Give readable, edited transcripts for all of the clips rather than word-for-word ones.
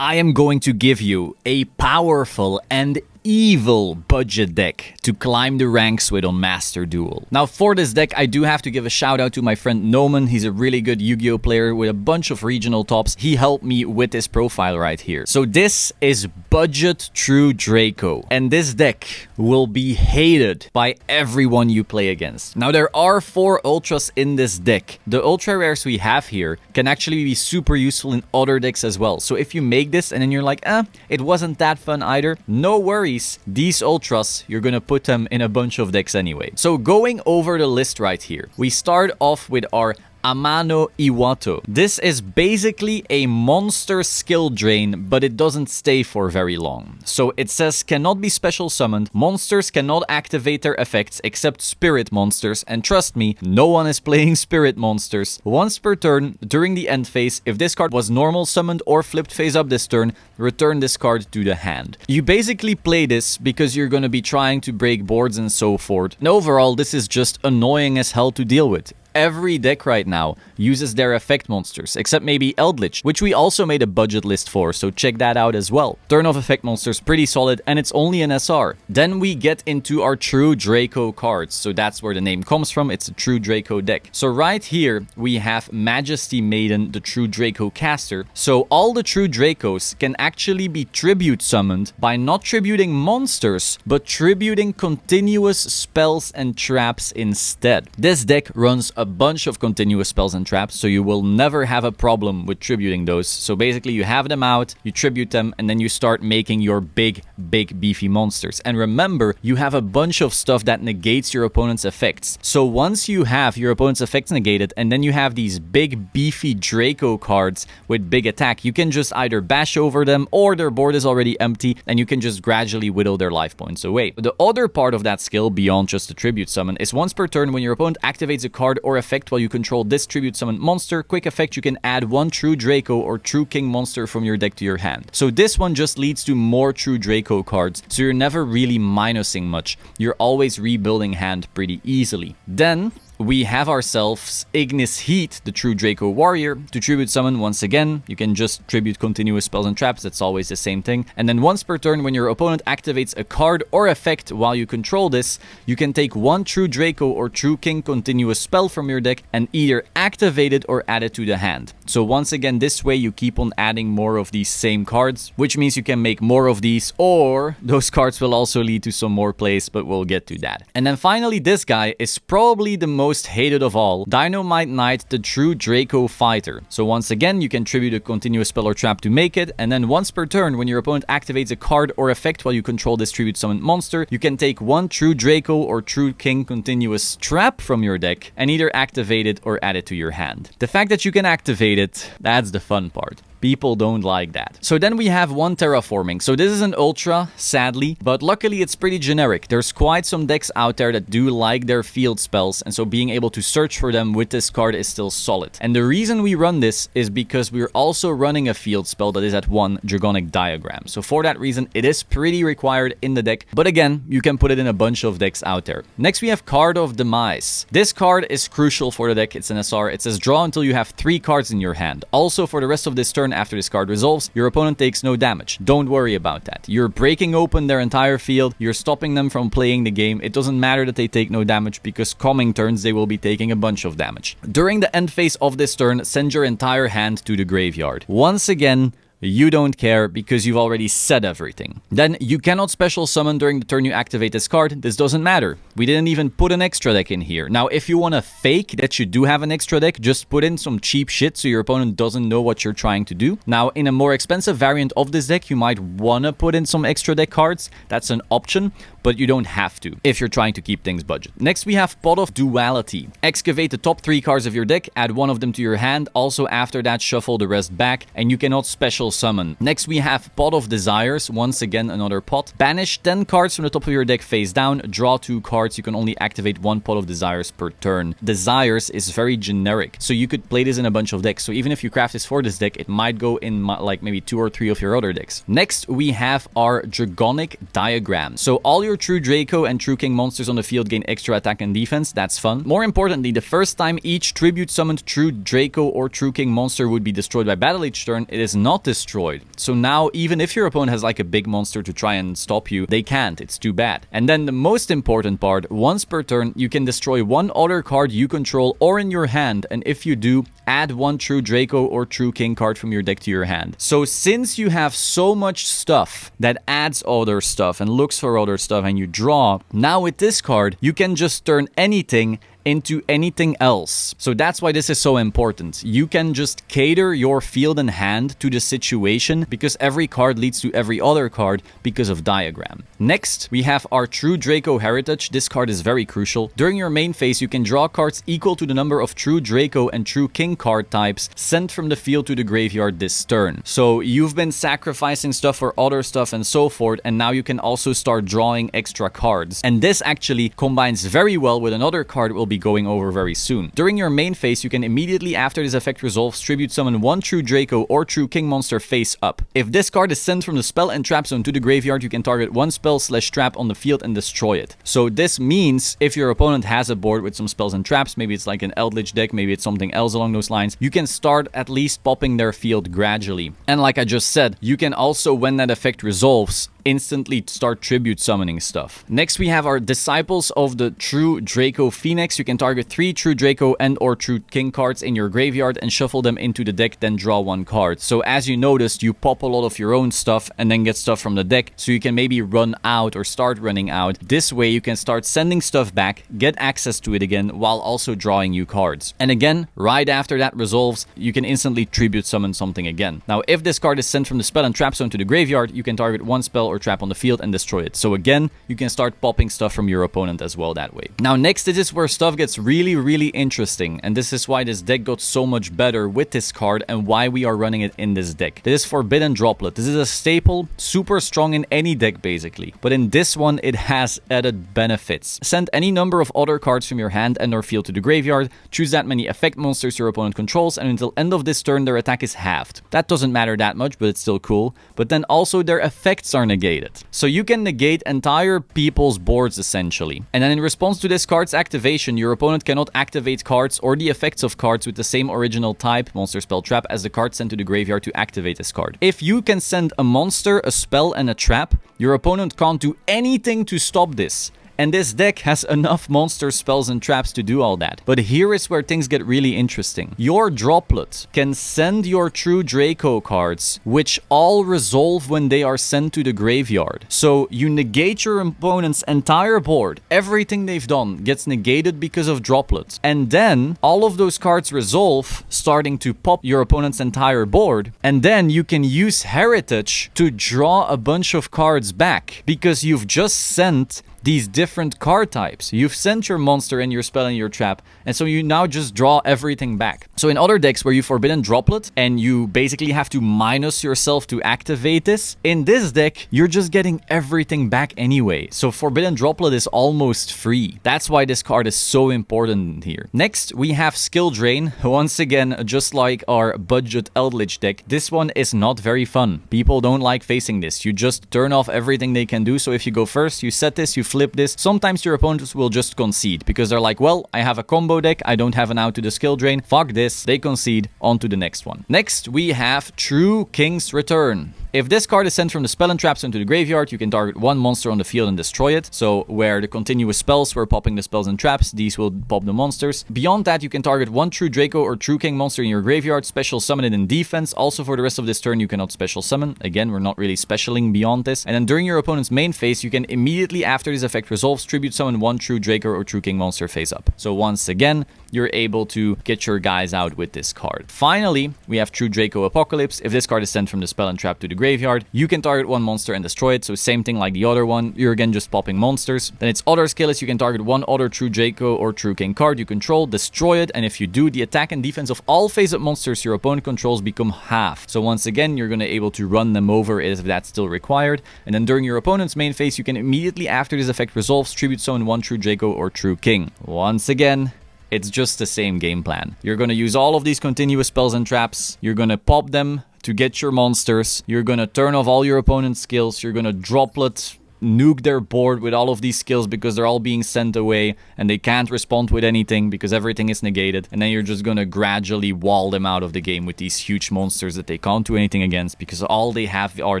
I am going to give you a powerful and evil budget deck to climb the ranks with on Master Duel. Now for this deck, I do have to give a shout out to my friend Noman. He's a really good Yu-Gi-Oh player with a bunch of regional tops. He helped me with this profile right here. So this is budget true Draco, and this deck will be hated by everyone you play against. Now there are 4 ultras in this deck. The ultra rares we have here can actually be super useful in other decks as well. So if you make this and then you're like, it wasn't that fun either, no worries. These ultras, you're gonna put them in a bunch of decks anyway. So going over the list right here, we start off with our Amano Iwato. This is basically a monster skill drain, but it doesn't stay for very long. So it says cannot be special summoned, monsters cannot activate their effects except spirit monsters, and trust me, no one is playing spirit monsters. Once per turn, during the end phase, if this card was normal summoned or flipped face up this turn, return this card to the hand. You basically play this because you're gonna be trying to break boards and so forth. And overall, this is just annoying as hell to deal with. Every deck right now uses their effect monsters, except maybe Eldritch, which we also made a budget list for, so check that out as well. Turn off effect monsters, pretty solid, and it's only an SR. Then we get into our true Draco cards, so that's where the name comes from. It's a true Draco deck. So right here, we have Majesty Maiden, the true Draco caster. So all the true Dracos can actually be tribute summoned by not tributing monsters, but tributing continuous spells and traps instead. This deck runs a bunch of continuous spells and traps, so you will never have a problem with tributing those. So basically you have them out, you tribute them, and then you start making your big beefy monsters. And remember, you have a bunch of stuff that negates your opponent's effects. So once you have your opponent's effects negated, and then you have these big beefy Draco cards with big attack, you can just either bash over them, or their board is already empty, and you can just gradually whittle their life points away. The other part of that skill, beyond just the tribute summon, is once per turn when your opponent activates a card or effect while you control this tribute summon monster, quick effect, you can add 1 true Draco or true king monster from your deck to your hand. So this one just leads to more true Draco cards, so you're never really minusing much. You're always rebuilding hand pretty easily. Then we have ourselves Ignis Heat, the true Draco warrior. To tribute summon, once again, you can just tribute continuous spells and traps. That's always the same thing. And then once per turn, when your opponent activates a card or effect while you control this, you can take 1 true Draco or true king continuous spell from your deck and either activate it or add it to the hand. So once again, this way you keep on adding more of these same cards, which means you can make more of these, or those cards will also lead to some more plays, but we'll get to that. And then finally, this guy is probably the most hated of all, Dynamite Knight, the true Draco fighter. So once again, you can tribute a continuous spell or trap to make it, and then once per turn, when your opponent activates a card or effect while you control this tribute summon monster, you can take 1 true Draco or true king continuous trap from your deck and either activate it or add it to your hand. The fact that you can activate it, that's the fun part. People don't like that. So then we have 1 terraforming. So this is an ultra, sadly, but luckily it's pretty generic. There's quite some decks out there that do like their field spells, and so being able to search for them with this card is still solid. And the reason we run this is because we're also running a field spell that is at 1 Dragonic Diagram. So for that reason, it is pretty required in the deck, but again, you can put it in a bunch of decks out there. Next, we have Card of Demise. This card is crucial for the deck. It's an SR. It says draw until you have 3 cards in your hand. Also, for the rest of this turn, after this card resolves, your opponent takes no damage. Don't worry about that. You're breaking open their entire field. You're stopping them from playing the game. It doesn't matter that they take no damage, because coming turns they will be taking a bunch of damage. During the end phase of this turn, send your entire hand to the graveyard. Once again, you don't care because you've already said everything. Then you cannot special summon during the turn you activate this card. This doesn't matter. We didn't even put an extra deck in here. Now, if you want to fake that you do have an extra deck, just put in some cheap shit so your opponent doesn't know what you're trying to do. Now, in a more expensive variant of this deck, you might want to put in some extra deck cards. That's an option, but you don't have to if you're trying to keep things budget. Next, we have Pot of Duality. Excavate the top 3 cards of your deck, add 1 of them to your hand. Also, after that, shuffle the rest back, and you cannot special summon. Next, we have Pot of Desires. Once again, another pot. Banish 10 cards from the top of your deck face down. Draw 2 cards. You can only activate 1 Pot of Desires per turn. Desires is very generic, so you could play this in a bunch of decks. So even if you craft this for this deck, it might go in like maybe 2 or 3 of your other decks. Next, we have our Dragonic Diagram. So all your true Draco and true King monsters on the field gain extra attack and defense. That's fun. More importantly, the first time each tribute summoned true Draco or true King monster would be destroyed by battle each turn, it is not destroyed. So now, even if your opponent has like a big monster to try and stop you, they can't. It's too bad. And then the most important part, once per turn, you can destroy one other card you control or in your hand, and if you do, add one true Draco or true King card from your deck to your hand. So since you have so much stuff that adds other stuff and looks for other stuff and you draw, now with this card, you can just turn anything into anything else. So that's why this is so important. You can just cater your field and hand to the situation because every card leads to every other card because of diagram. Next, we have our true Draco heritage. This card is very crucial. During your main phase, you can draw cards equal to the number of true Draco and true King card types sent from the field to the graveyard this turn. So you've been sacrificing stuff for other stuff and so forth, and now you can also start drawing extra cards. And this actually combines very well with another card we'll be going over very soon. During your main phase, you can immediately after this effect resolves tribute summon one true Draco or true King monster face up. If this card is sent from the spell and trap zone to the graveyard, you can target one spell/trap on the field and destroy it. So this means if your opponent has a board with some spells and traps, maybe it's like an Eldritch deck, maybe it's something else along those lines, you can start at least popping their field gradually. And like I just said, you can also, when that effect resolves, instantly start tribute summoning stuff. Next, we have our Disciples of the True Draco Phoenix. You can target 3 True Draco and or True King cards in your graveyard and shuffle them into the deck, then draw one card. So as you noticed, you pop a lot of your own stuff and then get stuff from the deck, so you can maybe run out or start running out. This way, you can start sending stuff back, get access to it again, while also drawing new cards. And again, right after that resolves, you can instantly tribute summon something again. Now, if this card is sent from the spell and trap zone to the graveyard, you can target one spell or trap on the field and destroy it. So again, you can start popping stuff from your opponent as well that way. Now next, this is where stuff gets really interesting, and this is why this deck got so much better with this card and why we are running it in this deck. This is Forbidden Droplet. This is a staple, super strong in any deck basically, but in this one it has added benefits. Send any number of other cards from your hand and or field to the graveyard, choose that many effect monsters your opponent controls, and until end of this turn their attack is halved. That doesn't matter that much, but it's still cool. But then also their effects are negated. So you can negate entire people's boards essentially. And then in response to this card's activation, your opponent cannot activate cards or the effects of cards with the same original type, monster, spell, trap, as the card sent to the graveyard to activate this card. If you can send a monster, a spell, and a trap, your opponent can't do anything to stop this. And this deck has enough monster spells and traps to do all that. But here is where things get really interesting. Your Droplet can send your true Draco cards, which all resolve when they are sent to the graveyard. So you negate your opponent's entire board. Everything they've done gets negated because of Droplet. And then all of those cards resolve, starting to pop your opponent's entire board. And then you can use Heritage to draw a bunch of cards back because you've just sent these different card types. You've sent your monster and your spell and your trap, and so you now just draw everything back. So in other decks where you Forbidden Droplet and you basically have to minus yourself to activate this, in this deck you're just getting everything back anyway. So Forbidden Droplet is almost free. That's why this card is so important here. Next, we have Skill Drain. Once again, just like our budget Eldritch deck, this one is not very fun. People don't like facing this. You just turn off everything they can do. So if you go first, you set this, you flip this. Sometimes your opponents will just concede because they're like, well, I have a combo deck, I don't have an out to the skill drain, fuck this, they concede, on to the next one. Next, we have True King's Return. If this card is sent from the spell and traps into the graveyard, you can target one monster on the field and destroy it. So where the continuous spells were popping the spells and traps, these will pop the monsters. Beyond that, you can target one True Draco or True King monster in your graveyard, special summon it in defense. Also for the rest of this turn, you cannot special summon. Again, we're not really specialing beyond this. And then during your opponent's main phase, you can immediately after this effect resolves, tribute summon one True Draco or True King monster face up. So once again, you're able to get your guys out with this card. Finally, we have True Draco Apocalypse. If this card is sent from the spell and trap to the graveyard, you can target one monster and destroy it. So same thing like the other one. You're again just popping monsters. Then its other skill is you can target one other True Draco or True King card you control, destroy it, and if you do, the attack and defense of all face-up monsters your opponent controls become half. So once again, you're going to be able to run them over if that's still required. And then during your opponent's main phase, you can immediately after this effect resolves, tribute summon one True Draco or True King. Once again, it's just the same game plan. You're going to use all of these continuous spells and traps. You're going to pop them to get your monsters. You're going to turn off all your opponent's skills. You're going to Droplet nuke their board with all of these skills because they're all being sent away and they can't respond with anything because everything is negated. And then you're just gonna gradually wall them out of the game with these huge monsters that they can't do anything against because all they have are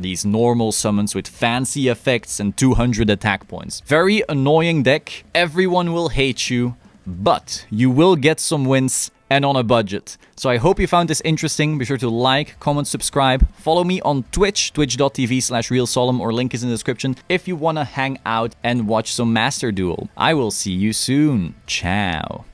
these normal summons with fancy effects and 200 attack points. Very annoying deck. Everyone will hate you, but you will get some wins and on a budget. So I hope you found this interesting. Be sure to like, comment, subscribe. Follow me on Twitch, twitch.tv/realsolemn, or link is in the description if you want to hang out and watch some Master Duel. I will see you soon. Ciao.